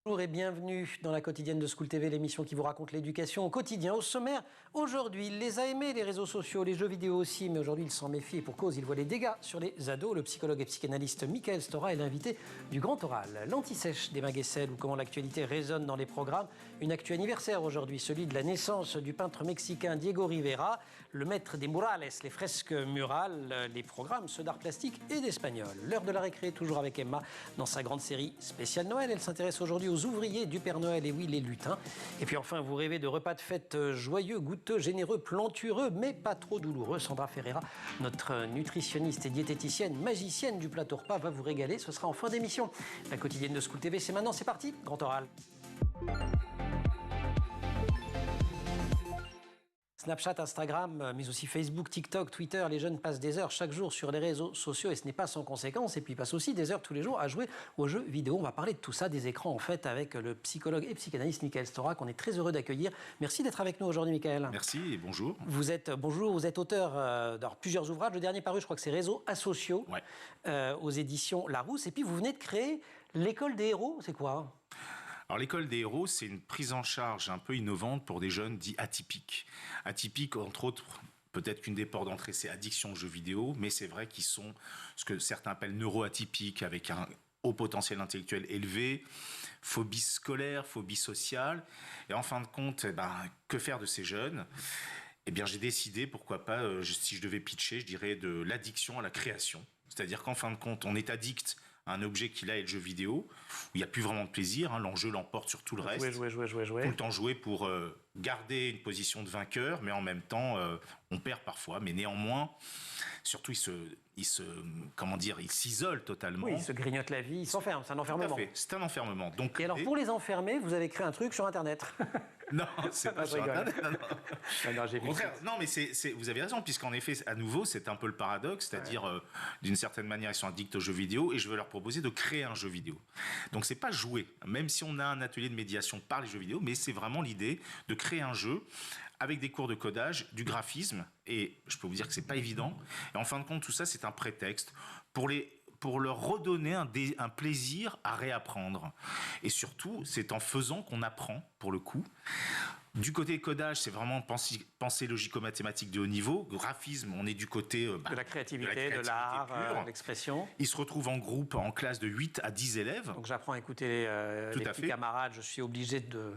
Bonjour et bienvenue dans la quotidienne de School TV, l'émission qui vous raconte l'éducation au quotidien. Au sommaire, aujourd'hui, il les a aimés, les réseaux sociaux, les jeux vidéo aussi, mais aujourd'hui il s'en méfie et pour cause, il voit les dégâts sur les ados. Le psychologue et psychanalyste Michael Stora est l'invité du Grand Oral. L'anti-sèche des Maguessel ou comment l'actualité résonne dans les programmes. Une actu anniversaire aujourd'hui, celui de la naissance du peintre mexicain Diego Rivera, le maître des murales, les fresques murales, les programmes, ceux d'art plastique et d'espagnol. L'heure de la récré, toujours avec Emma, dans sa grande série spéciale Noël. Elle s'intéresse aujourd'hui aux ouvriers du Père Noël, et oui, les lutins. Et puis enfin, vous rêvez de repas de fête joyeux, goûteux, généreux, plantureux, mais pas trop douloureux. Sandra Ferreira, notre nutritionniste et diététicienne, magicienne du plateau repas, va vous régaler. Ce sera en fin d'émission. La quotidienne de School TV, c'est maintenant, c'est parti, Grand Oral. Snapchat, Instagram, mais aussi Facebook, TikTok, Twitter, les jeunes passent des heures chaque jour sur les réseaux sociaux et ce n'est pas sans conséquence. Et puis ils passent aussi des heures tous les jours à jouer aux jeux vidéo. On va parler de tout ça, des écrans en fait, avec le psychologue et psychanalyste Michael Stora, qu'on est très heureux d'accueillir. Merci d'être avec nous aujourd'hui, Michael. Merci et bonjour. Vous êtes auteur de plusieurs ouvrages. Le dernier paru, je crois que c'est Réseaux asociaux, aux éditions Larousse. Et puis vous venez de créer l'école des héros. C'est quoi ? Alors l'école des héros, c'est une prise en charge un peu innovante pour des jeunes dits atypiques. Atypiques, entre autres, peut-être qu'une des portes d'entrée, c'est addiction aux jeux vidéo, mais c'est vrai qu'ils sont ce que certains appellent neuroatypiques, avec un haut potentiel intellectuel élevé, phobie scolaire, phobie sociale. Et en fin de compte, que faire de ces jeunes ? Eh bien, j'ai décidé, pourquoi pas, si je devais pitcher, je dirais de l'addiction à la création. C'est-à-dire qu'en fin de compte, on est addict à un objet qui là est le jeu vidéo, où il n'y a plus vraiment de plaisir, l'enjeu l'emporte sur tout le reste. Jouer. Tout le temps jouer pour garder une position de vainqueur, mais en même temps, on perd parfois. Mais néanmoins, surtout, il s'isole totalement. Oui, il se grignote la vie, il s'enferme, c'est un enfermement. Tout à fait, c'est un enfermement. Donc, et alors, pour les enfermer, vous avez créé un truc sur Internet. Non, c'est pas sur Internet. Au contraire, non, mais vous avez raison, puisqu'en effet, à nouveau, c'est un peu le paradoxe, c'est-à-dire, d'une certaine manière, ils sont addicts aux jeux vidéo, et je veux leur proposer de créer un jeu vidéo. Donc, c'est pas jouer, même si on a un atelier de médiation par les jeux vidéo, mais c'est vraiment l'idée de créer un jeu avec des cours de codage, du graphisme, et je peux vous dire que c'est pas évident. Et en fin de compte, tout ça, c'est un prétexte pour leur redonner un plaisir à réapprendre. Et surtout, c'est en faisant qu'on apprend, pour le coup. Du côté codage, c'est vraiment pensée logico-mathématique de haut niveau. Graphisme, on est du côté de la créativité, de l'art, de l'expression. Ils se retrouvent en groupe, en classe de 8 à 10 élèves. Donc j'apprends à écouter les petits camarades, je suis obligé de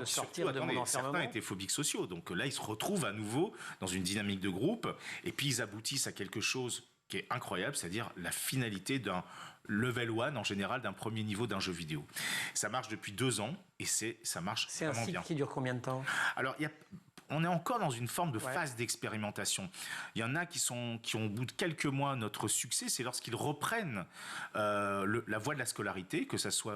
sortir de mon enfermement. Certains étaient phobiques sociaux, donc là, ils se retrouvent à nouveau dans une dynamique de groupe, et puis ils aboutissent à quelque chose qui est incroyable, c'est-à-dire la finalité d'un level 1 en général, d'un premier niveau d'un jeu vidéo. Ça marche depuis 2 ans et ça marche vraiment bien. C'est un cycle qui dure combien de temps ? Alors, on est encore dans une forme de phase d'expérimentation. Il y en a qui ont, au bout de quelques mois, notre succès, c'est lorsqu'ils reprennent la voie de la scolarité, que ça soit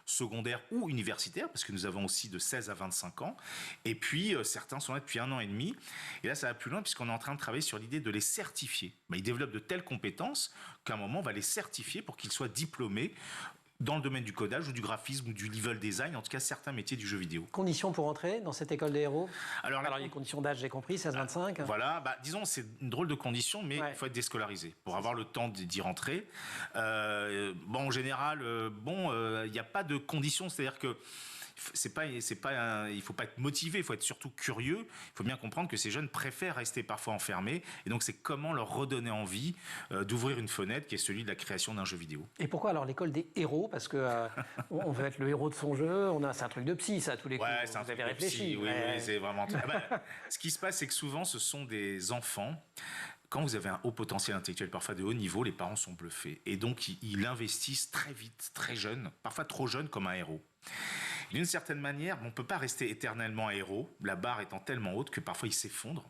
secondaire ou universitaire, parce que nous avons aussi de 16 à 25 ans. Et puis, certains sont là depuis 1 an et demi. Et là, ça va plus loin, puisqu'on est en train de travailler sur l'idée de les certifier. Ils développent de telles compétences qu'à un moment, on va les certifier pour qu'ils soient diplômés dans le domaine du codage ou du graphisme ou du level design, en tout cas certains métiers du jeu vidéo. Conditions pour entrer dans cette école des héros ? Alors il y a une condition d'âge, j'ai compris, 16-25. Voilà, disons, c'est une drôle de condition, mais il faut être déscolarisé pour avoir le temps d'y rentrer. En général, il n'y a pas de conditions, c'est-à-dire que il faut pas être motivé, il faut être surtout curieux. Il faut bien comprendre que ces jeunes préfèrent rester parfois enfermés. Et donc, c'est comment leur redonner envie d'ouvrir une fenêtre qui est celui de la création d'un jeu vidéo. Et pourquoi alors l'école des héros ? Parce que on veut être le héros de son jeu. C'est un truc de psy, ça, à tous les coups. C'est un Vous truc avez de réfléchi. Psy. Oui, c'est vraiment. Ce qui se passe, c'est que souvent, ce sont des enfants. Quand vous avez un haut potentiel intellectuel, parfois de haut niveau, les parents sont bluffés. Et donc, ils investissent très vite, très jeune, parfois trop jeune, comme un héros. D'une certaine manière, on ne peut pas rester éternellement un héros, la barre étant tellement haute que parfois il s'effondre.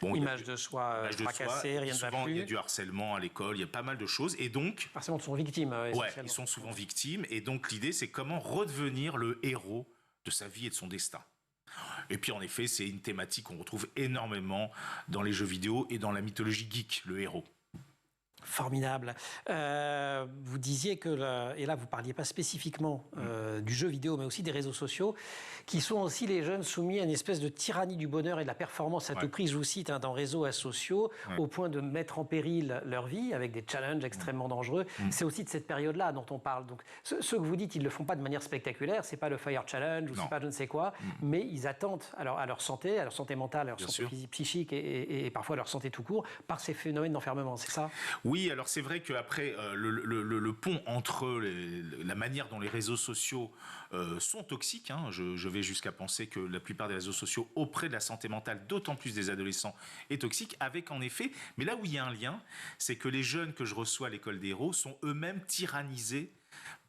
Image de soi fracassée, rien ne va plus. Il y a du harcèlement à l'école, il y a pas mal de choses. Et donc... Forcément, ils sont victimes. Ils sont souvent victimes. Et donc, l'idée, c'est comment redevenir le héros de sa vie et de son destin. Et puis, en effet, c'est une thématique qu'on retrouve énormément dans les jeux vidéo et dans la mythologie geek, le héros. Formidable. Vous disiez que, et là vous ne parliez pas spécifiquement du jeu vidéo, mais aussi des réseaux sociaux, qui sont aussi les jeunes soumis à une espèce de tyrannie du bonheur et de la performance à tout prix, je vous cite, dans réseaux sociaux, au point de mettre en péril leur vie avec des challenges extrêmement dangereux. C'est aussi de cette période-là dont on parle. Donc, ceux que vous dites, ils ne le font pas de manière spectaculaire, c'est pas le Fire Challenge, ou c'est pas je ne sais quoi, mais ils attendent à leur santé mentale, à leur santé physique, psychique et parfois à leur santé tout court, par ces phénomènes d'enfermement, c'est ça ? Oui, alors c'est vrai qu'après, le pont entre la manière dont les réseaux sociaux sont toxiques, je vais jusqu'à penser que la plupart des réseaux sociaux auprès de la santé mentale, d'autant plus des adolescents, est toxique, avec en effet, mais là où il y a un lien, c'est que les jeunes que je reçois à l'école des héros sont eux-mêmes tyrannisés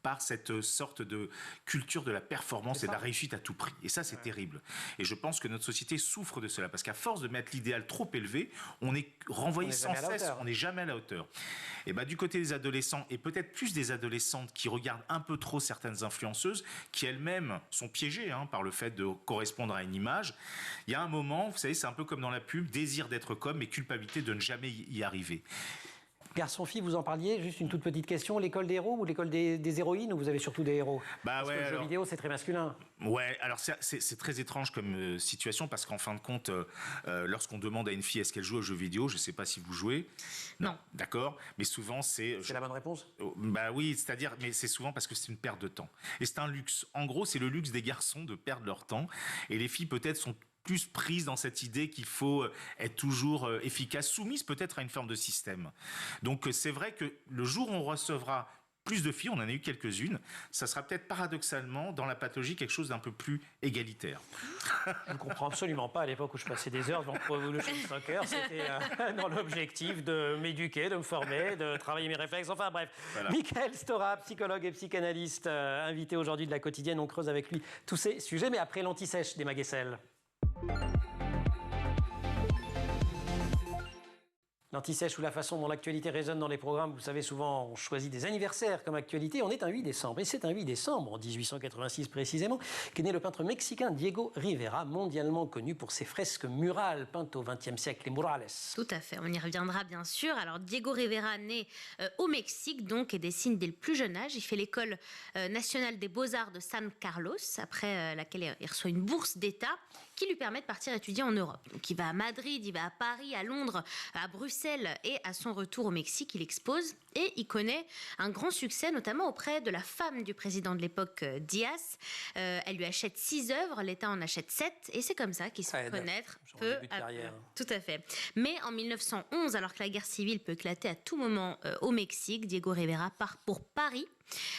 par cette sorte de culture de la performance et de la réussite à tout prix. Et ça, c'est terrible. Et je pense que notre société souffre de cela, parce qu'à force de mettre l'idéal trop élevé, on est renvoyé sans cesse, on n'est jamais à la hauteur. Et du côté des adolescents, et peut-être plus des adolescentes qui regardent un peu trop certaines influenceuses, qui elles-mêmes sont piégées par le fait de correspondre à une image, il y a un moment, vous savez, c'est un peu comme dans la pub, désir d'être comme, mais culpabilité de ne jamais y arriver. Garçon-fille, vous en parliez, juste une toute petite question, l'école des héros ou l'école des héroïnes, ou vous avez surtout des héros ? Parce que le jeu vidéo, c'est très masculin. Ouais, alors c'est très étrange comme situation, parce qu'en fin de compte, lorsqu'on demande à une fille est-ce qu'elle joue aux jeux vidéo, je ne sais pas si vous jouez. Non. D'accord, mais souvent c'est... C'est la bonne réponse ? Oui, c'est-à-dire, mais c'est souvent parce que c'est une perte de temps. Et c'est un luxe. En gros, c'est le luxe des garçons de perdre leur temps, et les filles peut-être sont plus prise dans cette idée qu'il faut être toujours efficace, soumise peut-être à une forme de système. Donc c'est vrai que le jour où on recevra plus de filles, on en a eu quelques-unes, ça sera peut-être paradoxalement dans la pathologie quelque chose d'un peu plus égalitaire. Je ne comprends absolument pas à l'époque où je passais des heures devant Pro Evolution Soccer, c'était dans l'objectif de m'éduquer, de me former, de travailler mes réflexes, enfin bref. Voilà. Michael Stora, psychologue et psychanalyste, invité aujourd'hui de La Quotidienne, on creuse avec lui tous ces sujets, mais après l'anti-sèche des Maguessel. L'anti-sèche ou la façon dont l'actualité résonne dans les programmes, vous savez, souvent on choisit des anniversaires comme actualité. On est un 8 décembre, et c'est un 8 décembre, en 1886 précisément, qu'est né le peintre mexicain Diego Rivera, mondialement connu pour ses fresques murales peintes au XXe siècle, les murales. Tout à fait, on y reviendra bien sûr. Alors Diego Rivera, né au Mexique donc, et dessine dès le plus jeune âge. Il fait l'école nationale des beaux-arts de San Carlos, après laquelle il reçoit une bourse d'État qui lui permet de partir étudier en Europe. Donc il va à Madrid, il va à Paris, à Londres, à Bruxelles, et à son retour au Mexique, il expose et il connaît un grand succès, notamment auprès de la femme du président de l'époque, Diaz. Elle lui achète 6 œuvres, l'État en achète 7, et c'est comme ça qu'il se fait connaître peu à peu. Tout à fait. Mais en 1911, alors que la guerre civile peut éclater à tout moment au Mexique, Diego Rivera part pour Paris.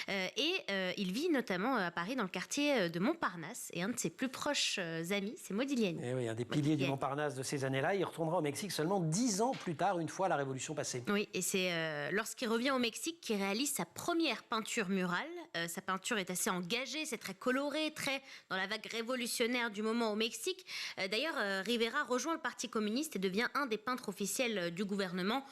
Il vit notamment à Paris dans le quartier de Montparnasse, et un de ses plus proches amis, c'est Modigliani. Et oui, un des piliers du Montparnasse de ces années-là. Il retournera au Mexique seulement 10 ans plus tard, une fois la Révolution passée. Oui, et c'est lorsqu'il revient au Mexique qu'il réalise sa première peinture murale. Sa peinture est assez engagée, c'est très coloré, très dans la vague révolutionnaire du moment au Mexique. D'ailleurs, Rivera rejoint le Parti communiste et devient un des peintres officiels du gouvernement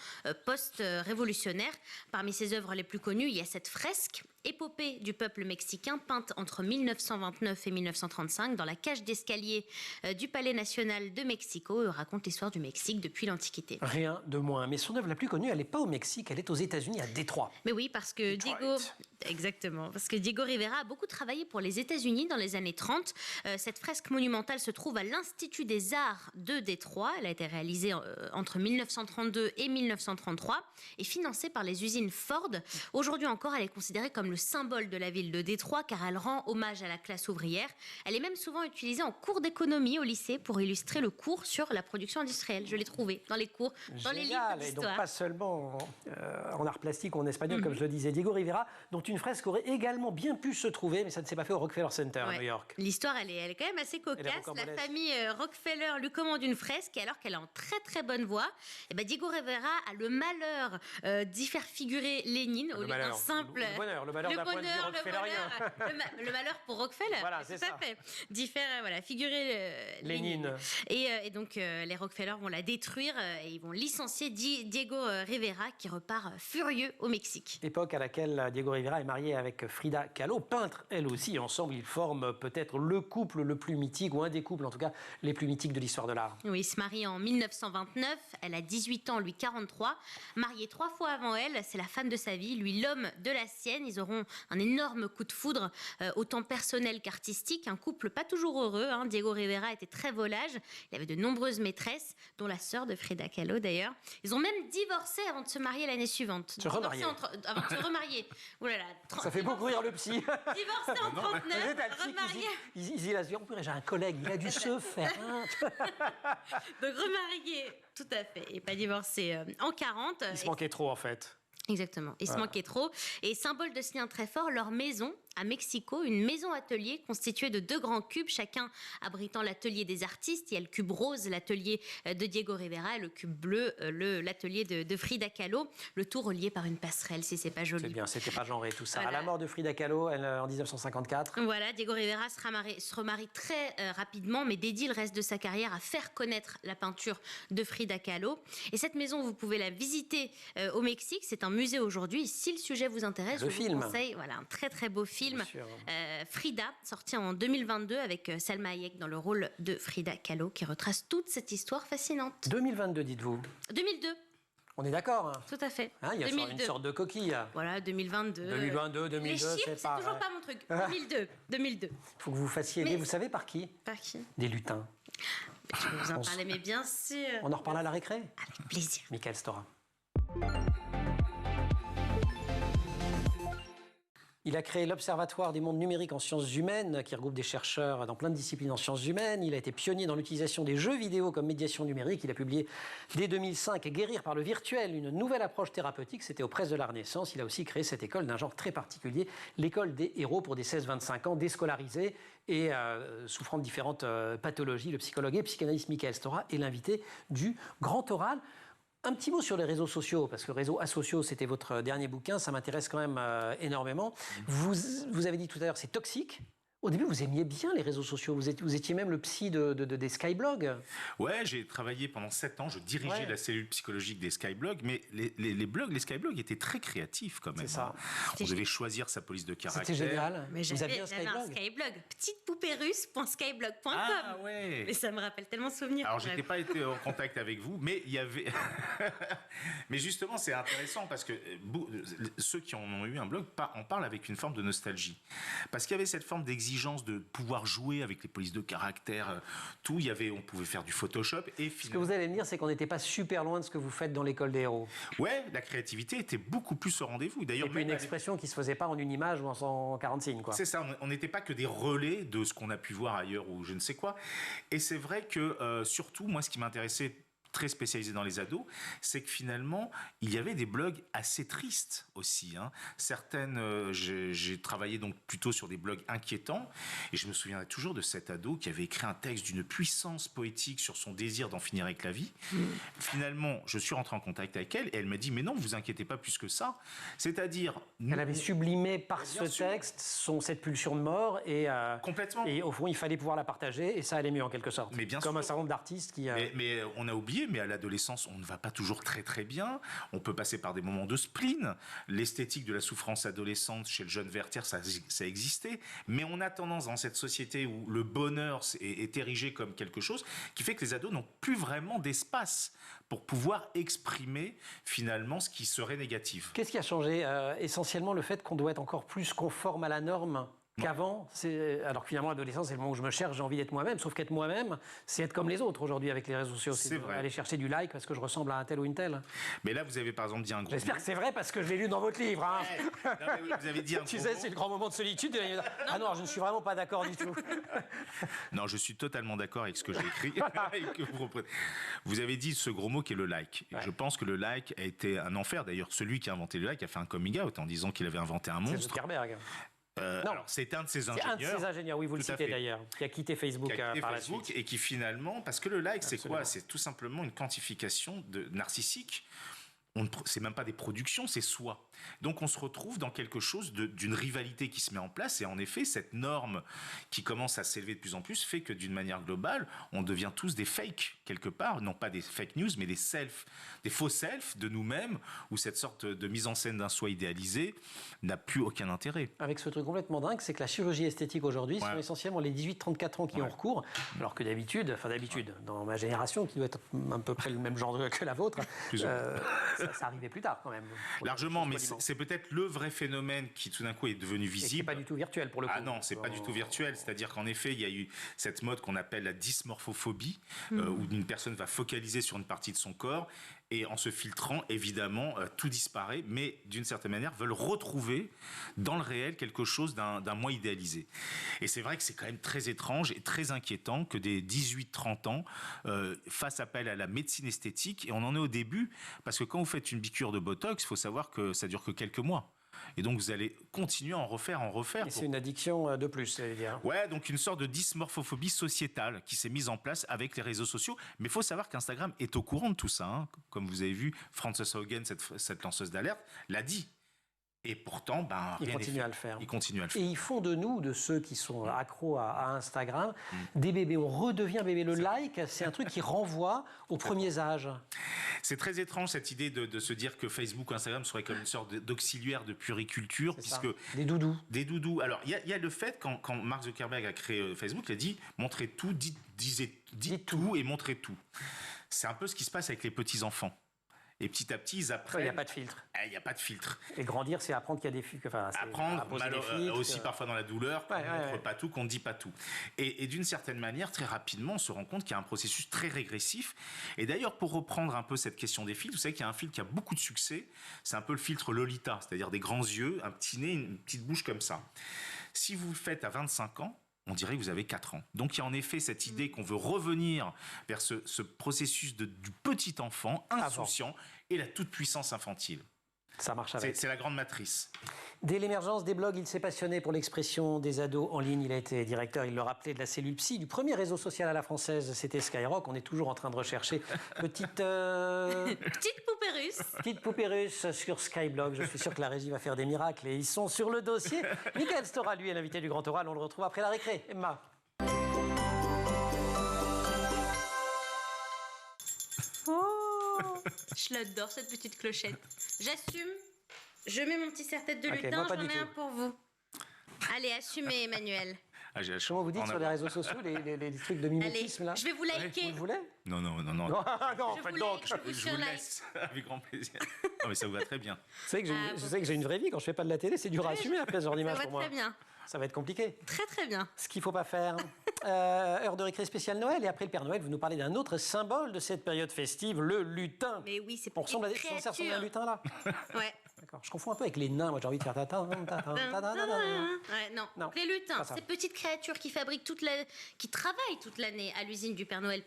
post-révolutionnaire. Parmi ses œuvres les plus connues, il y a cette fresque épopée du peuple mexicain, peinte entre 1929 et 1935 dans la cage d'escalier du Palais national de Mexico. Il raconte l'histoire du Mexique depuis l'Antiquité. Rien de moins. Mais son œuvre la plus connue, elle n'est pas au Mexique, elle est aux États-Unis, à Détroit. Mais oui, parce que Diego Rivera a beaucoup travaillé pour les États-Unis dans les années 30. Cette fresque monumentale se trouve à l'Institut des Arts de Détroit. Elle a été réalisée entre 1932 et 1933 et financée par les usines Ford. Aujourd'hui encore, elle est considérée comme le symbole de la ville de Détroit, car elle rend hommage à la classe ouvrière. Elle est même souvent utilisée en cours d'économie au lycée pour illustrer le cours sur la production industrielle. Je l'ai trouvé dans les cours, dans les livres d'histoire. Et donc pas seulement en art plastique ou en espagnol, comme je le disais. Diego Rivera, dont une fresque aurait également bien pu se trouver, mais ça ne s'est pas fait au Rockefeller Center à New York. L'histoire, elle est quand même assez cocasse. La famille Rockefeller lui commande une fresque, et alors qu'elle est en très très bonne voie, Diego Rivera a le malheur d'y faire figurer Lénine au lieu d'un simple... Le malheur d'un point de vue rockefellerien. Le malheur pour Rockefeller. Voilà, c'est ça. Fait. Figurer Lénine. Et donc, les Rockefeller vont la détruire et ils vont licencier Diego Rivera qui repart furieux au Mexique. Époque à laquelle Diego Rivera est marié avec Frida Kahlo, peintre elle aussi. Ensemble, ils forment peut-être le couple le plus mythique, ou un des couples en tout cas les plus mythiques de l'histoire de l'art. Oui, ils se marient en 1929, elle a 18 ans, lui 43. Marié 3 fois avant elle, c'est la femme de sa vie, lui l'homme de la sienne. Ils auront un énorme coup de foudre, autant personnel qu'artistique. Un couple pas toujours heureux. Diego Rivera était très volage. Il avait de nombreuses maîtresses, dont la sœur de Frida Kahlo d'ailleurs. Ils ont même divorcé avant de se marier l'année suivante. Avant de se remarier. Oh là là, ça fait beaucoup rire le psy. Divorcé en 39, remarié. Il a dit, j'ai un collègue, il a dû se faire. Donc remarié, tout à fait, et pas divorcé en 40. Il se manquait trop en fait. Exactement, il se manquait trop. Et symbole de ce lien très fort, leur maison à Mexico, une maison-atelier constituée de 2 grands cubes, chacun abritant l'atelier des artistes. Il y a le cube rose, l'atelier de Diego Rivera, et le cube bleu, l'atelier de Frida Kahlo. Le tout relié par une passerelle, si c'est pas joli. C'est bien, c'était pas genré tout ça. Voilà. À la mort de Frida Kahlo, en 1954. Voilà, Diego Rivera se remarie très rapidement, mais dédie le reste de sa carrière à faire connaître la peinture de Frida Kahlo. Et cette maison, vous pouvez la visiter au Mexique. C'est un musée aujourd'hui. Si le sujet vous intéresse, je vous conseille un très très beau film. Frida, sorti en 2022 avec Salma Hayek dans le rôle de Frida Kahlo, qui retrace toute cette histoire fascinante. 2022, dites-vous. 2002. On est d'accord. Tout à fait. Il y a une sorte de coquille. Voilà, 2022. 2022, Les chiffres, c'est toujours pas mon truc. 2002. Il faut que vous fassiez aider. Vous savez par qui? Par qui? Des lutins. Je vais vous en parler, mais bien sûr. On en reparle à la récré? Avec plaisir. Michael Stora. Il a créé l'Observatoire des mondes numériques en sciences humaines, qui regroupe des chercheurs dans plein de disciplines en sciences humaines. Il a été pionnier dans l'utilisation des jeux vidéo comme médiation numérique. Il a publié dès 2005 « Guérir par le virtuel », une nouvelle approche thérapeutique. C'était aux Presses de la Renaissance. Il a aussi créé cette école d'un genre très particulier, l'école des héros pour des 16-25 ans, déscolarisés et souffrant de différentes pathologies. Le psychologue et psychanalyste Michael Stora est l'invité du Grand Oral. Un petit mot sur les réseaux sociaux, parce que Réseaux asociaux, c'était votre dernier bouquin, ça m'intéresse quand même énormément. Vous avez dit tout à l'heure, c'est toxique. Au début, vous aimiez bien les réseaux sociaux. Vous étiez même le psy des Skyblogs. Ouais, j'ai travaillé pendant 7 ans. Je dirigeais la cellule psychologique des Skyblogs. Mais les Skyblogs étaient très créatifs quand même. C'est ça. On devait choisir sa police de caractère. C'était génial. Mais j'avais un Skyblog. Petitepoupérusse.skyblog.com. Ah ouais. Mais ça me rappelle tellement de souvenirs. Alors, je n'ai pas été en contact avec vous, mais il y avait... mais justement, c'est intéressant parce que ceux qui en ont eu un blog en parlent avec une forme de nostalgie. Parce qu'il y avait cette forme d'exigence de pouvoir jouer avec les polices de caractère, tout. On pouvait faire du Photoshop et finalement... Ce que vous allez me dire, c'est qu'on n'était pas super loin de ce que vous faites dans l'école des héros. Ouais, la créativité était beaucoup plus au rendez-vous. D'ailleurs, et puis une expression qui ne se faisait pas en une image ou en 140 signes, quoi. C'est ça, on n'était pas que des relais de ce qu'on a pu voir ailleurs ou je ne sais quoi. Et c'est vrai que, surtout, moi, ce qui m'intéressait, très spécialisé dans les ados, c'est que finalement, il y avait des blogs assez tristes aussi. Certaines, j'ai travaillé donc plutôt sur des blogs inquiétants, et je me souviendrai toujours de cet ado qui avait écrit un texte d'une puissance poétique sur son désir d'en finir avec la vie. Finalement, je suis rentré en contact avec elle, et elle m'a dit, mais non, vous inquiétez pas plus que ça. C'est-à-dire... Elle avait sublimé par ce texte cette pulsion de mort, et, complètement. Et au fond, il fallait pouvoir la partager, et ça allait mieux en quelque sorte. Mais bien comme sûr. un certain nombre d'artistes qui... Mais on a oublié, mais à l'adolescence, on ne va pas toujours très très bien. On peut passer par des moments de spleen. L'esthétique de la souffrance adolescente chez le jeune Werther, ça existait. Mais on a tendance dans cette société où le bonheur est érigé comme quelque chose qui fait que les ados n'ont plus vraiment d'espace pour pouvoir exprimer finalement ce qui serait négatif. Qu'est-ce qui a changé? Essentiellement le fait qu'on doit être encore plus conforme à la norme qu'avant, alors que finalement l'adolescence c'est le moment où je me cherche, j'ai envie d'être moi-même, sauf qu'être moi-même, c'est être comme les autres aujourd'hui avec les réseaux sociaux, c'est vrai. Aller chercher du like parce que je ressemble à un tel ou une telle. Mais là vous avez par exemple dit un gros J'espère que c'est vrai parce que je l'ai lu dans votre livre. Non, vous avez dit un tu sais, c'est le grand moment de solitude. Ah non, je ne suis vraiment pas d'accord du tout. Non, je suis totalement d'accord avec ce que j'ai écrit. Vous avez dit ce gros mot qui est le like. Ouais. Je pense que le like a été un enfer. D'ailleurs, celui qui a inventé le like a fait un coming out en disant qu'il avait inventé un monstre. C'est Zuckerberg. Non, c'est un de ses ingénieurs. C'est un de ses ingénieurs, oui, vous le citez d'ailleurs, qui a quitté Facebook par la suite. Et qui finalement, parce que le like, c'est quoi? C'est tout simplement une quantification narcissique c'est même pas des productions, c'est soi. Donc on se retrouve dans quelque chose d'une rivalité qui se met en place, et en effet cette norme qui commence à s'élever de plus en plus fait que d'une manière globale on devient tous des fakes quelque part, non pas des fake news mais des faux selfs de nous-mêmes, où cette sorte de mise en scène d'un soi idéalisé n'a plus aucun intérêt. Avec ce truc complètement dingue, c'est que la chirurgie esthétique aujourd'hui, sont essentiellement les 18-34 ans qui ont recours, alors que d'habitude, dans ma génération, qui doit être à peu près le même genre que la vôtre, ça arrivait plus tard quand même. Largement, mais c'est peut-être le vrai phénomène qui tout d'un coup est devenu visible. Et qui n'est pas du tout virtuel pour le coup. Ah non, c'est pas du tout virtuel. C'est-à-dire qu'en effet, il y a eu cette mode qu'on appelle la dysmorphophobie, où une personne va focaliser sur une partie de son corps, et en se filtrant, évidemment, tout disparaît, mais d'une certaine manière, veulent retrouver dans le réel quelque chose d'un moi idéalisé. Et c'est vrai que c'est quand même très étrange et très inquiétant que des 18-30 ans fassent appel à la médecine esthétique, et on en est au début, parce que quand vous faites une piqûre de Botox, il faut savoir que ça dure que quelques mois. Et donc vous allez continuer à en refaire. Et c'est une addiction de plus, ça veut dire. Ouais, donc une sorte de dysmorphophobie sociétale qui s'est mise en place avec les réseaux sociaux. Mais il faut savoir qu'Instagram est au courant de tout ça, hein. Comme vous avez vu, Frances Haugen, cette lanceuse d'alerte, l'a dit. Et pourtant, ils continuent à le faire. Ils continuent à le faire. Et ils font de nous, de ceux qui sont accros à Instagram, des bébés. On redevient bébé. Le like, c'est un truc qui renvoie aux premiers âges. C'est très étrange cette idée de se dire que Facebook ou Instagram serait comme une sorte d'auxiliaire de puériculture, puisque des doudous. Des doudous. Alors il y a le fait quand Mark Zuckerberg a créé Facebook, il a dit montrez tout, dites tout et montrez tout. C'est un peu ce qui se passe avec les petits enfants. Et petit à petit, ils apprennent. Il n'y a pas de filtre. Il n'y a pas de filtre. Et grandir, c'est apprendre qu'il y a des filtres. Apprendre, aussi parfois dans la douleur, qu'on ne montre pas tout, qu'on ne dit pas tout. Et d'une certaine manière, très rapidement, on se rend compte qu'il y a un processus très régressif. Et d'ailleurs, pour reprendre un peu cette question des filtres, vous savez qu'il y a un filtre qui a beaucoup de succès. C'est un peu le filtre Lolita, c'est-à-dire des grands yeux, un petit nez, une petite bouche comme ça. Si vous le faites à 25 ans, on dirait que vous avez 4 ans. Donc il y a en effet cette idée qu'on veut revenir vers ce processus du petit enfant insouciant et la toute-puissance infantile. Ça marche avec. C'est la grande matrice. Dès l'émergence des blogs, il s'est passionné pour l'expression des ados en ligne. Il a été directeur, il le rappelait, de la cellule psy du premier réseau social à la française. C'était Skyrock. On est toujours en train de rechercher petite poupée russe. Petite poupée russe sur Skyblog. Je suis sûr que la régie va faire des miracles et ils sont sur le dossier. Michael Stora, lui, est l'invité du Grand Oral. On le retrouve après la récré. Emma. Je l'adore, cette petite clochette. J'assume. Je mets mon petit serre-tête de lutin. J'en ai un pour vous. Allez, assumez, Emmanuel. Comment vous dites sur les réseaux sociaux les trucs de mimétisme là? Je vais vous liker. Vous le voulez? Non. Non, faites donc. Je vous laisse avec grand plaisir. Non, mais ça vous va très bien. Vous savez que je sais que j'ai une vraie vie. Quand je fais pas de la télé, c'est dur à assumer après ce genre d'image pour moi. Ça va très bien. Ça va être compliqué. Très très bien. Ce qu'il ne faut pas faire. Heure de récré spéciale Noël. Et après le Père Noël, vous nous parlez d'un autre symbole de cette période festive, le lutin. Mais oui, c'est pour ça ressemble à un lutin là. Ouais. D'accord. Je confonds un peu avec les nains. Moi, j'ai envie de faire ouais, non. Les lutins, ces petites créatures qui travaillent toute l'année à l'usine du Père Noël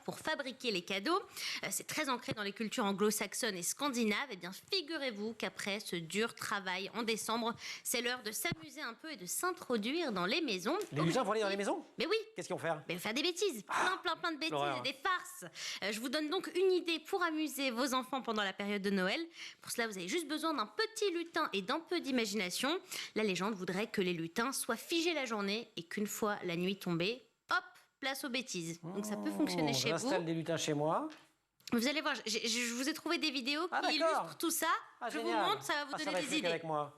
pour fabriquer les cadeaux. C'est très ancré dans les cultures anglo-saxonnes et scandinaves. Eh bien, figurez-vous qu'après ce dur travail en décembre, c'est l'heure de s'amuser un peu et de s'introduire dans les maisons. Les lutins vont aller dans les maisons? Mais oui. Qu'est-ce qu'ils vont faire? Faire des bêtises. Plein de bêtises et des farces. Je vous donne donc une idée pour amuser vos enfants pendant la période de Noël. Pour cela, vous avez juste besoin d'un petit lutin et d'un peu d'imagination. La légende voudrait que les lutins soient figés la journée et qu'une fois la nuit tombée, hop, place aux bêtises. Donc ça peut fonctionner chez vous. J'installe des lutins chez moi. Vous allez voir, je vous ai trouvé des vidéos qui illustrent tout ça. Je vous montre, ça va vous donner des idées. Avec moi.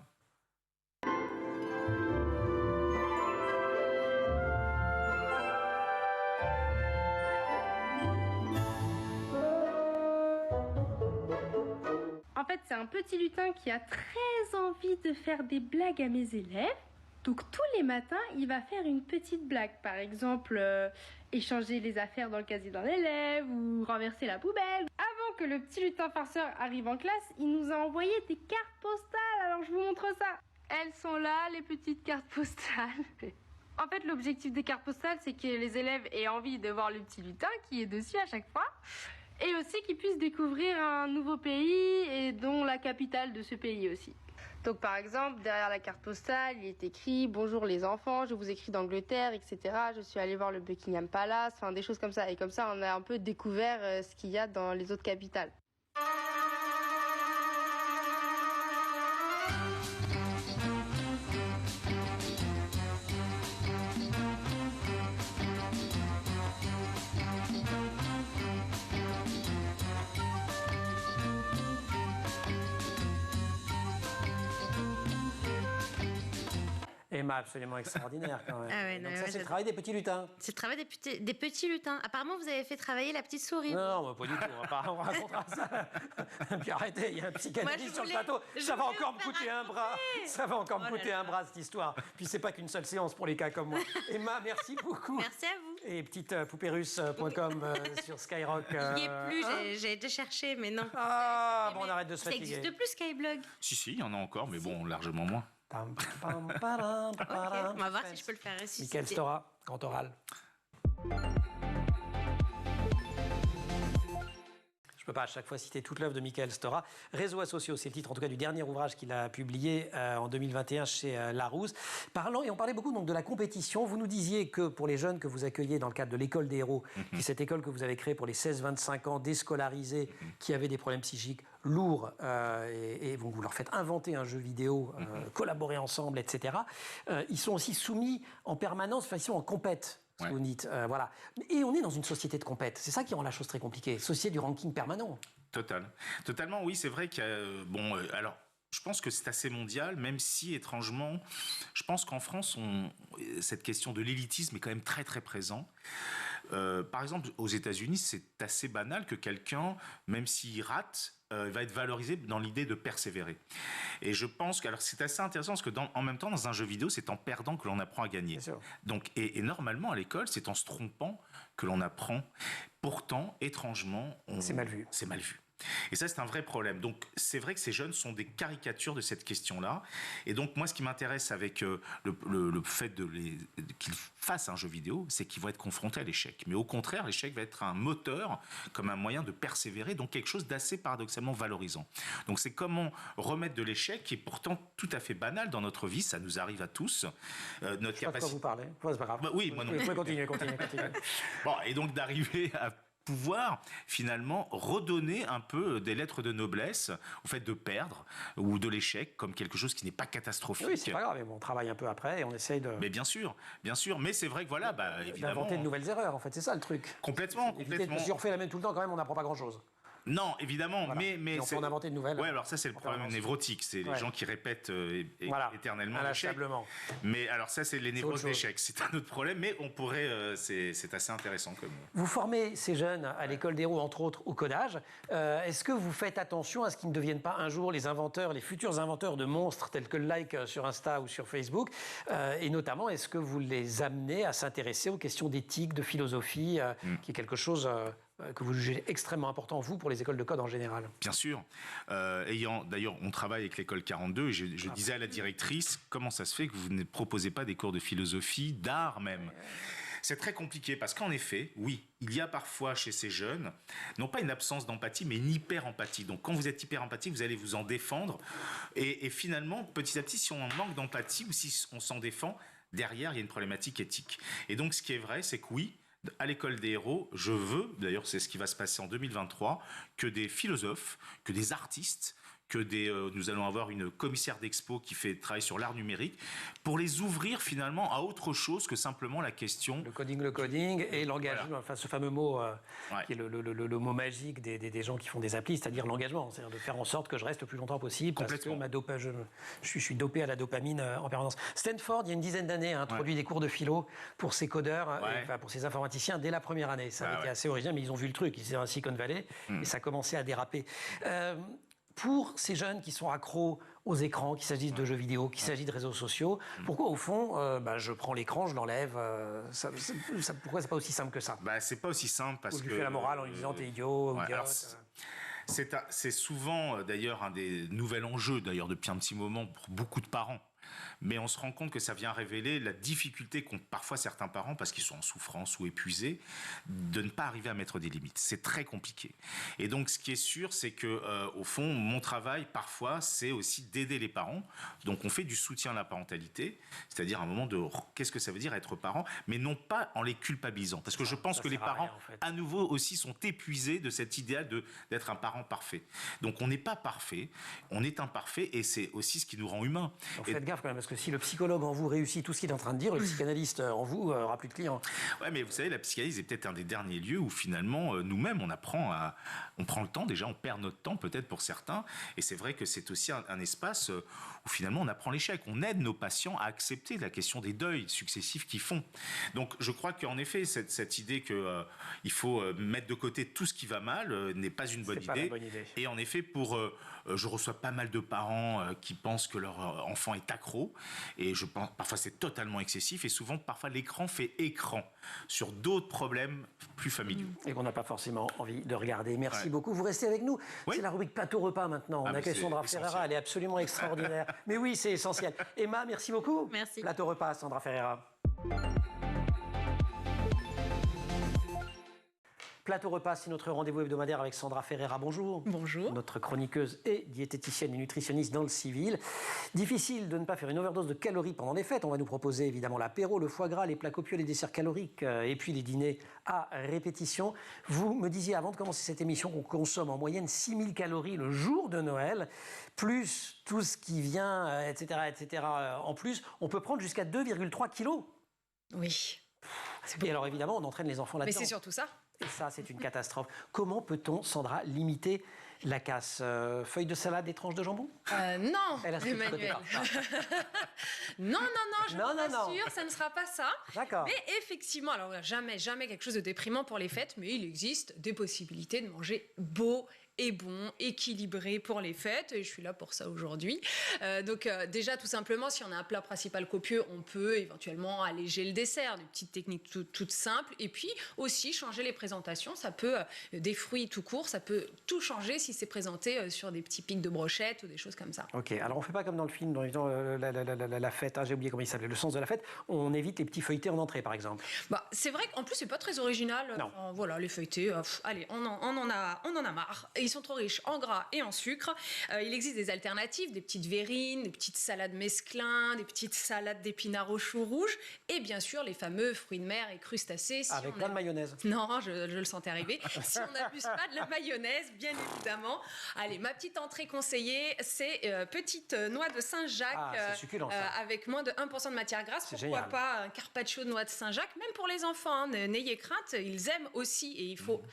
En fait, c'est un petit lutin qui a très envie de faire des blagues à mes élèves. Donc tous les matins, il va faire une petite blague. Par exemple, échanger les affaires dans le casier d'un élève ou renverser la poubelle. Avant que le petit lutin farceur arrive en classe, il nous a envoyé des cartes postales. Alors je vous montre ça. Elles sont là, les petites cartes postales. En fait, l'objectif des cartes postales, c'est que les élèves aient envie de voir le petit lutin qui est dessus à chaque fois. Et aussi qu'ils puissent découvrir un nouveau pays et dont la capitale de ce pays aussi. Donc par exemple, derrière la carte postale, il est écrit « Bonjour les enfants, je vous écris d'Angleterre, etc. Je suis allée voir le Buckingham Palace », enfin des choses comme ça. Et comme ça, on a un peu découvert ce qu'il y a dans les autres capitales. Emma, absolument extraordinaire quand même. Ah ouais, Donc non, ça, ouais, c'est le travail des petits lutins. C'est le travail des petits lutins. Apparemment, vous avez fait travailler la petite souris. Non, non, pas du tout. On racontera ça. Puis arrêtez, il y a un psychanalyste sur le plateau. Ça va encore me coûter un bras. Ça va encore me coûter un bras, cette histoire. Puis c'est pas qu'une seule séance pour les cas comme moi. Emma, merci beaucoup. Merci à vous. Et petite poupérusse.com sur Skyrock. J'y ai plus, j'ai été chercher, mais non. Ah, bon, on arrête de se Ça fatiguer. n'existe plus, Skyblog. Si, il y en a encore, mais bon, largement moins. Pam, pam, param, Ok, param. on va voir si je peux le faire ressusciter. Mickaël Stora, grand oral. Je ne peux pas à chaque fois citer toute l'œuvre de Mickaël Stora. Réseaux associaux, c'est le titre en tout cas du dernier ouvrage qu'il a publié en 2021 chez Larousse. On parlait beaucoup donc de la compétition. Vous nous disiez que pour les jeunes que vous accueillez dans le cadre de l'école des héros, qui est cette école que vous avez créée pour les 16-25 ans déscolarisés qui avaient des problèmes psychiques lourds et vous leur faites inventer un jeu vidéo, collaborer ensemble, etc. Ils sont aussi soumis en permanence, ils sont en compète. Ouais. Vous dites, voilà. Et on est dans une société de compète. C'est ça qui rend la chose très compliquée. Société du ranking permanent. Totalement, oui, c'est vrai qu'il y a, alors, je pense que c'est assez mondial, même si, étrangement, je pense qu'en France, cette question de l'élitisme est quand même très, très présent. Par exemple, aux États-Unis, c'est assez banal que quelqu'un, même s'il rate, va être valorisé dans l'idée de persévérer. Et je pense que, alors c'est assez intéressant parce que en même temps, dans un jeu vidéo, c'est en perdant que l'on apprend à gagner. Bien sûr. Donc, et normalement, à l'école, c'est en se trompant que l'on apprend. Pourtant, étrangement, C'est mal vu. C'est mal vu. Et ça, c'est un vrai problème. Donc, c'est vrai que ces jeunes sont des caricatures de cette question-là. Et donc, moi, ce qui m'intéresse avec le fait qu'ils fassent un jeu vidéo, c'est qu'ils vont être confrontés à l'échec. Mais au contraire, l'échec va être un moteur, comme un moyen de persévérer, donc quelque chose d'assez paradoxalement valorisant. Donc, c'est comment remettre de l'échec, qui est pourtant tout à fait banal dans notre vie, ça nous arrive à tous. Notre Je sais pas de quoi vous parlez. C'est pas grave. Bah, oui, moi non Vous plus. pouvez continuer. Bon, et donc d'arriver à pouvoir finalement redonner un peu des lettres de noblesse au fait de perdre ou de l'échec comme quelque chose qui n'est pas catastrophique. Oui, c'est pas grave. Mais bon, on travaille un peu après et on essaye de. Mais bien sûr. Mais c'est vrai que voilà, évidemment. D'inventer de nouvelles erreurs, en fait, c'est ça le truc. Complètement. Si on refait la même tout le temps, quand même, on n'apprend pas grand-chose. Non, évidemment, Voilà. mais Et on peut en inventer de nouvelles. Ouais, alors ça c'est le problème névrotique, c'est les gens qui répètent éternellement l'échec. Inlassablement. Mais alors ça c'est les névroses autre chose. d'échec, c'est un autre problème, mais on pourrait, c'est assez intéressant comme. Vous formez ces jeunes à l'école des héros, entre autres, au codage. Est-ce que vous faites attention à ce qu'ils ne deviennent pas un jour les futurs inventeurs de monstres tels que le like sur Insta ou sur Facebook et notamment, est-ce que vous les amenez à s'intéresser aux questions d'éthique, de philosophie, qui est quelque chose que vous jugez extrêmement important, vous, pour les écoles de code en général? Bien sûr. D'ailleurs, on travaille avec l'école 42 et je disais à la directrice, comment ça se fait que vous ne proposez pas des cours de philosophie, d'art même? C'est très compliqué parce qu'en effet, oui, il y a parfois chez ces jeunes, non pas une absence d'empathie, mais une hyper-empathie. Donc quand vous êtes hyper-empathique, vous allez vous en défendre. Et finalement, petit à petit, si on manque d'empathie ou si on s'en défend, derrière, il y a une problématique éthique. Et donc ce qui est vrai, c'est que oui, à l'école des héros, je veux, d'ailleurs c'est ce qui va se passer en 2023, que des philosophes, que des artistes, nous allons avoir une commissaire d'expo qui travaille sur l'art numérique, pour les ouvrir finalement à autre chose que simplement la question... Le coding et l'engagement, Voilà. enfin ce fameux mot qui est le mot magique des gens qui font des applis, c'est-à-dire l'engagement, c'est-à-dire de faire en sorte que je reste le plus longtemps possible parce que je suis dopé à la dopamine en permanence. Stanford, il y a une dizaine d'années, a introduit des cours de philo pour ses codeurs, pour ses informaticiens dès la première année. Ça a été assez original, mais ils ont vu le truc, ils étaient dans Silicon Valley et ça a commencé à déraper. Pour ces jeunes qui sont accros aux écrans, qu'il s'agisse de jeux vidéo, qu'il s'agisse de réseaux sociaux, pourquoi au fond, je prends l'écran, je l'enlève pourquoi c'est pas aussi simple que ça? C'est pas aussi simple parce Ou je que... lui fais la morale en lui disant t'es idiot ou idiote. C'est souvent d'ailleurs un des nouveaux enjeux d'ailleurs depuis un petit moment pour beaucoup de parents. Mais on se rend compte que ça vient révéler la difficulté qu'ont parfois certains parents, parce qu'ils sont en souffrance ou épuisés, de ne pas arriver à mettre des limites. C'est très compliqué. Et donc, ce qui est sûr, c'est que, au fond, mon travail, parfois, c'est aussi d'aider les parents. Donc, on fait du soutien à la parentalité, c'est-à-dire un moment de qu'est-ce que ça veut dire être parent, mais non pas en les culpabilisant. Parce que je pense que les parents, à nouveau, aussi sont épuisés de cet idéal d'être un parent parfait. Donc, on n'est pas parfait, on est imparfait, et c'est aussi ce qui nous rend humains. Donc, faites gaffe gaffe quand même, parce que si le psychologue en vous réussit tout ce qu'il est en train de dire, le psychanalyste en vous aura plus de clients. Ouais, mais vous savez, la psychanalyse est peut-être un des derniers lieux où finalement, nous-mêmes, on prend le temps, déjà, on perd notre temps peut-être pour certains, et c'est vrai que c'est aussi un espace où finalement on apprend l'échec, on aide nos patients à accepter la question des deuils successifs qu'ils font. Donc je crois qu'en effet, cette idée qu'il faut mettre de côté tout ce qui va mal n'est pas une bonne idée. Et en effet, je reçois pas mal de parents qui pensent que leur enfant est accro, et je pense parfois c'est totalement excessif, et souvent parfois l'écran fait écran sur d'autres problèmes plus familiaux. Et qu'on n'a pas forcément envie de regarder. Merci beaucoup. Vous restez avec nous. Oui. C'est la rubrique plateau repas maintenant. On accueille Sandra Ferreira. Elle est absolument extraordinaire. Mais oui, c'est essentiel. Emma, merci beaucoup. Merci. Plateau repas, Sandra Ferreira. Plateau repas, c'est notre rendez-vous hebdomadaire avec Sandra Ferreira. Bonjour. Bonjour. Notre chroniqueuse et diététicienne et nutritionniste dans le civil. Difficile de ne pas faire une overdose de calories pendant les fêtes. On va nous proposer évidemment l'apéro, le foie gras, les plats copieux, les desserts caloriques et puis les dîners à répétition. Vous me disiez avant de commencer cette émission qu'on consomme en moyenne 6000 calories le jour de Noël, plus tout ce qui vient, etc., etc. En plus, on peut prendre jusqu'à 2,3 kilos. Oui. Et alors évidemment, on entraîne les enfants là-dedans. Mais c'est surtout ça. Et ça, c'est une catastrophe. Comment peut-on, Sandra, limiter la casse? Feuilles de salade et tranches de jambon? Non, Elle a ce Emmanuel. Non, je vous rassure, ça ne sera pas ça. D'accord. Mais effectivement, alors jamais quelque chose de déprimant pour les fêtes, mais il existe des possibilités de manger beau et bon, équilibré pour les fêtes, et je suis là pour ça aujourd'hui. Donc déjà, tout simplement, si on a un plat principal copieux, on peut éventuellement alléger le dessert, des petites techniques toutes simples, et puis aussi changer les présentations. Ça peut, des fruits tout court, ça peut tout changer si c'est présenté sur des petits pics de brochettes ou des choses comme ça. Ok, alors on ne fait pas comme dans le film, dans la fête, j'ai oublié comment il s'appelait, le sens de la fête, on évite les petits feuilletés en entrée, par exemple. Bah, c'est vrai qu'en plus, c'est pas très original. Non. Voilà, les feuilletés, allez, on en a marre. Ils sont trop riches en gras et en sucre. Il existe des alternatives, des petites verrines, des petites salades mesclin, des petites salades d'épinards aux choux rouges, et bien sûr les fameux fruits de mer et crustacés. Avec plein de mayonnaise. Non, je le sentais arriver. Si on n'abuse pas de la mayonnaise, bien évidemment. Allez, ma petite entrée conseillée, c'est petite noix de Saint-Jacques, c'est succulent, ça. avec moins de 1% de matière grasse. Pourquoi génial. pas un carpaccio de noix de Saint-Jacques, même pour les enfants, hein, n'ayez crainte, ils aiment aussi, et il faut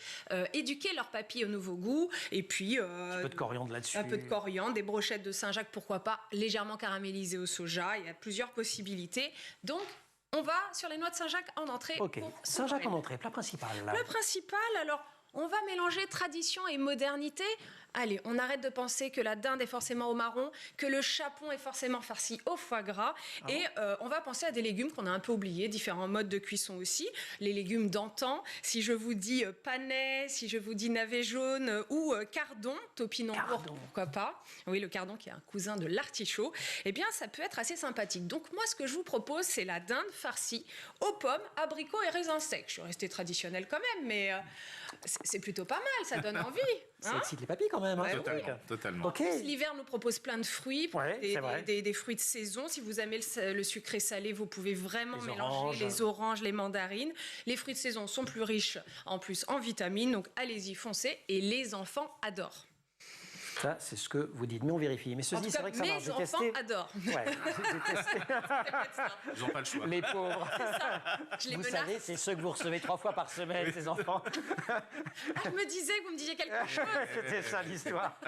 éduquer leur papille au nouveau goût. Et puis un peu de coriandre là-dessus. Un peu de coriandre, des brochettes de Saint-Jacques, pourquoi pas, légèrement caramélisées au soja. Il y a plusieurs possibilités. Donc, on va sur les noix de Saint-Jacques en entrée. Ok, Saint-Jacques en entrée, plat principal. Plat principal, alors, on va mélanger tradition et modernité. Allez, on arrête de penser que la dinde est forcément au marron, que le chapon est forcément farci au foie gras. Et on va penser à des légumes qu'on a un peu oubliés, différents modes de cuisson aussi. Les légumes d'antan, si je vous dis panais, si je vous dis navet jaune ou cardon, topinambour, pourquoi pas. Oui, le cardon qui est un cousin de l'artichaut. Eh bien, ça peut être assez sympathique. Donc moi, ce que je vous propose, c'est la dinde farcie aux pommes, abricots et raisins secs. Je suis restée traditionnelle quand même, mais c'est plutôt pas mal, ça donne envie. Ça excite les papilles quand même. Hein, Totalement. Okay. L'hiver nous propose plein de fruits, des fruits de saison. Si vous aimez le sucré salé, vous pouvez vraiment mélanger les oranges, les mandarines. Les fruits de saison sont plus riches en plus en vitamines, donc allez-y, foncez. Et les enfants adorent. Ça, c'est ce que vous dites, mais on vérifie. Mais ceci, c'est vrai que ça marche. Mes enfants adorent. Ouais, j'ai testé. Ils n'ont pas le choix. Les pauvres. Vous savez, c'est ceux que vous recevez 3 fois par semaine, ces enfants. Je me disais que vous me disiez quelque chose. C'était ça l'histoire.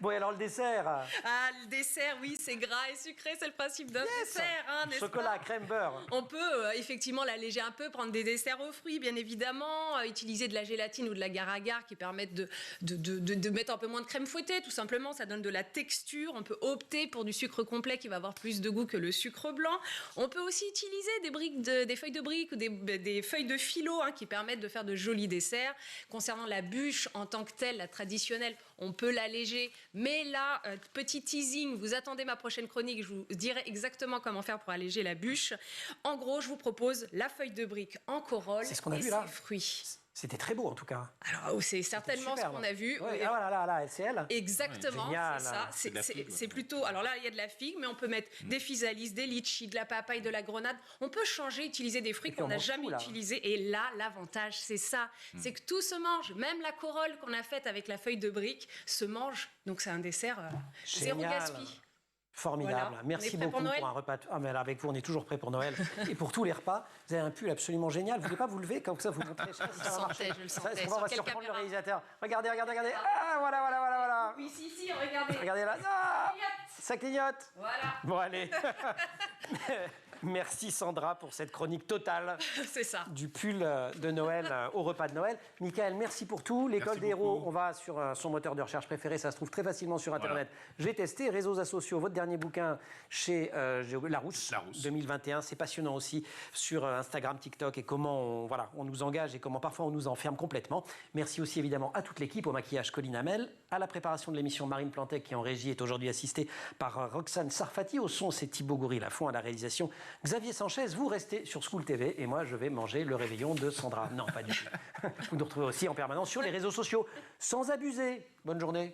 Bon, et alors le dessert? Ah, le dessert, oui, c'est gras et sucré, c'est le principe d'un dessert. Hein, chocolat, crème, beurre. On peut effectivement l'alléger un peu, prendre des desserts aux fruits, bien évidemment, utiliser de la gélatine ou de l'agar-agar qui permettent de mettre un peu moins de crème fouettée. Tout simplement, ça donne de la texture. On peut opter pour du sucre complet qui va avoir plus de goût que le sucre blanc. On peut aussi utiliser des feuilles de briques ou des feuilles de phyllo qui permettent de faire de jolis desserts. Concernant la bûche en tant que telle, la traditionnelle, on peut l'alléger. Mais là, petit teasing, vous attendez ma prochaine chronique, je vous dirai exactement comment faire pour alléger la bûche. En gros, je vous propose la feuille de brique en corolle et ses fruits. C'était très beau en tout cas. Alors c'est certainement ce qu'on a vu. Oui. Ah voilà, là, c'est elle. Exactement, génial, c'est ça. C'est plutôt. Alors là, il y a de la figue, mais on peut mettre des physalis, des litchis, de la papaye, de la grenade. On peut changer, utiliser des fruits qu'on n'a jamais utilisés. Et là, l'avantage, c'est ça. C'est que tout se mange. Même la corolle qu'on a faite avec la feuille de brique se mange. Donc c'est un dessert zéro gaspille. Formidable. Voilà. Merci On est prêt beaucoup pour Noël un repas. Ah, mais là, avec vous, on est toujours prêt pour Noël. Et pour tous les repas, vous avez un pull absolument génial. Vous ne voulez pas vous lever comme ça, vous montrez. Je sais pas si ça va marcher. Je le sentais. Est-ce qu'on Sur va quelle surprendre le caméra? réalisateur. Regardez. Ah, voilà. Oui, si, regardez. Regardez là. Ah, ça clignote. Voilà, Bon, allez. Merci Sandra pour cette chronique totale c'est ça. du pull de Noël au repas de Noël. Michael, merci pour tout. L'école Merci des héros, beaucoup. on va sur son moteur de recherche préféré, ça se trouve très facilement sur Internet. J'ai testé, réseaux sociaux, votre dernier bouquin chez Larousse, 2021, c'est passionnant aussi sur Instagram, TikTok et comment on nous engage et comment parfois on nous enferme complètement. Merci aussi évidemment à toute l'équipe, au maquillage Colline Hamel, à la préparation de l'émission Marine Plantec qui en régie est aujourd'hui assistée par Roxane Sarfati, au son c'est Thibaut Goury-Lafont, à la réalisation Xavier Sanchez. Vous restez sur School TV et moi je vais manger le réveillon de Sandra. Non, pas du tout. Vous nous retrouvez aussi en permanence sur les réseaux sociaux. Sans abuser. Bonne journée.